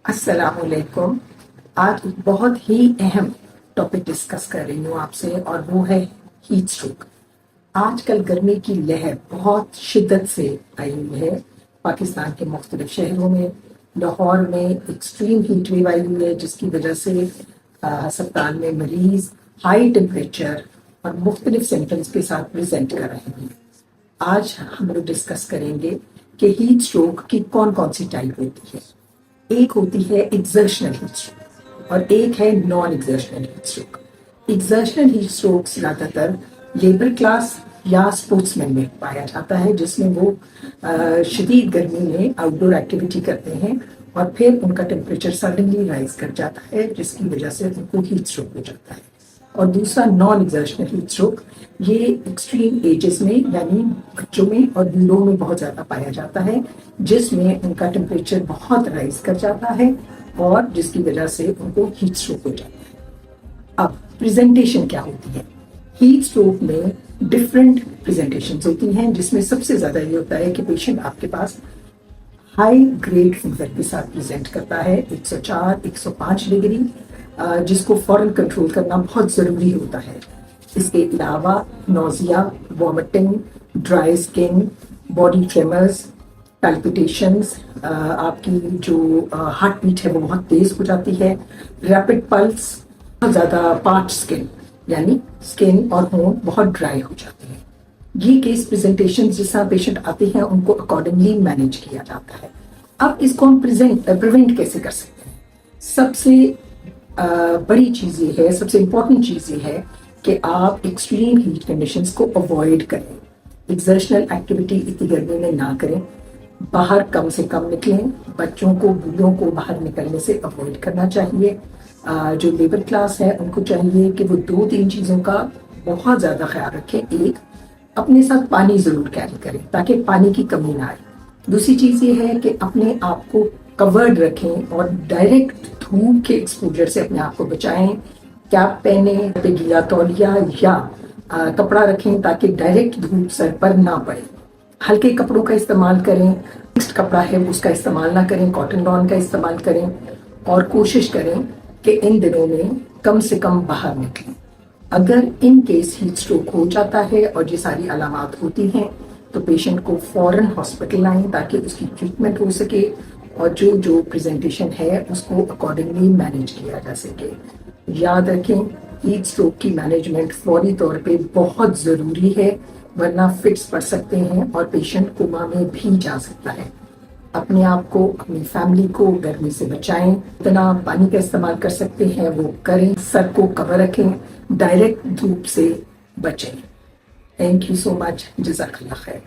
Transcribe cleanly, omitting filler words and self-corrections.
السلام علیکم. آج ایک بہت ہی اہم ٹاپک ڈسکس کر رہی ہوں آپ سے، اور وہ ہے ہیٹ اسٹروک. آج کل گرمی کی لہر بہت شدت سے آئی ہوئی ہے پاکستان کے مختلف شہروں میں. لاہور میں ایکسٹریم ہیٹ ویو آئی ہوئی ہے، جس کی وجہ سے ہسپتال میں مریض ہائی ٹمپریچر اور مختلف سمٹمز کے ساتھ پریزنٹ کر رہے ہیں. آج ہم لوگ ڈسکس کریں گے کہ ہیٹ اسٹروک کی کون کون سی ٹائپ ہوتی ہے. ایک ہوتی ہے ایگزرشنل ہیٹ اسٹروک اور ایک ہے non exertional heat stroke. Exertional heat stroke زیادہ تر لیبر کلاس یا اسپورٹس مین میں پایا جاتا ہے، جس میں وہ شدید گرمی میں آؤٹ ڈور ایکٹیویٹی کرتے ہیں اور پھر ان کا ٹیمپریچر سڈنلی رائز کر جاتا ہے، جس کی وجہ سے ان کو ہیٹ اسٹروک ہو جاتا ہے. اور دوسرا نان ایگزرشنل ہیٹ اسٹروک، یہ ایکسٹریم ایجز میں یعنی بچوں میں اور بوڑھوں میں بہت زیادہ پایا جاتا ہے، جس میں ان کا ٹیمپریچر بہت رائز کر جاتا ہے اور جس کی وجہ سے ان کو ہیٹ اسٹروک ہو جاتا ہے. اب پریزنٹیشن کیا ہوتی ہے؟ ہیٹ اسٹروک میں ڈفرینٹ پریزنٹیشنز ہوتی ہیں، جس میں سب سے زیادہ یہ ہوتا ہے کہ پیشنٹ آپ کے پاس ہائی گریڈ فیور کے ساتھ پریزنٹ کرتا ہے، 104 105 ڈگری، جس کو فوراً کنٹرول کرنا بہت ضروری ہوتا ہے. اس کے علاوہ nausea, vomiting, dry skin, body tremors, palpitations, آپ کی جو ہارٹ بیٹ ہے وہ بہت تیز ہو جاتی ہے، ریپڈ پلس، بہت زیادہ پارچ اسکن یعنی اسکن اور ہون بہت ڈرائی ہو جاتی ہے. یہ کیس پریزنٹیشن جس طرح پیشنٹ آتے ہیں ان کو اکارڈنگلی مینیج کیا جاتا ہے. اب اس کو ہم پریونٹ کیسے کر سکتے ہیں؟ سب سے بڑی چیز یہ ہے، سب سے امپورٹنٹ چیز یہ ہے کہ آپ ایکسٹریم ہیٹ کنڈیشنز کو اوائڈ کریں. ایگزرشنل ایکٹیویٹی اتنی گرمی میں نہ کریں، باہر کم سے کم نکلیں. بچوں کو، بوڑھوں کو باہر نکلنے سے اوائڈ کرنا چاہیے. جو لیبر کلاس ہے ان کو چاہیے کہ وہ 2-3 چیزوں کا بہت زیادہ خیال رکھیں. ایک، اپنے ساتھ پانی ضرور کیری کریں تاکہ پانی کی کمی نہ آئے. دوسری چیز یہ ہے کہ اپنے آپ کو کورڈ رکھیں اور ڈائریکٹ دھوپ کے ایکسپوجر سے اپنے آپ کو بچائیں. کیپ پہنیں، پہ گیلا تولیہ یا کپڑا رکھیں تاکہ ڈائریکٹ دھوپ سر پر نہ پڑے. ہلکے کپڑوں کا استعمال کریں، مکسڈ کپڑا ہے اس کا استعمال نہ کریں، کاٹن لان کا استعمال کریں. اور کوشش کریں کہ ان دنوں میں کم سے کم باہر نکلیں. اگر ان کیس ہیٹ اسٹروک ہو جاتا ہے اور یہ ساری علامات ہوتی ہیں تو پیشنٹ کو فوراً ہاسپٹل لائیں تاکہ اس کی ٹریٹمنٹ ہو سکے اور جو پریزنٹیشن ہے اس کو اکارڈنگلی مینیج کیا جا سکے. یاد رکھیں، ہیٹ اسٹروک کی مینجمنٹ فوری طور پہ بہت ضروری ہے، ورنہ فٹس پڑ سکتے ہیں اور پیشنٹ کوما میں بھی جا سکتا ہے. اپنے آپ کو، اپنی فیملی کو گرمی سے بچائیں. اتنا پانی کا استعمال کر سکتے ہیں وہ کریں. سر کو کور رکھیں، ڈائریکٹ دھوپ سے بچیں. تھینک یو سو مچ. جزاک اللہ خیر.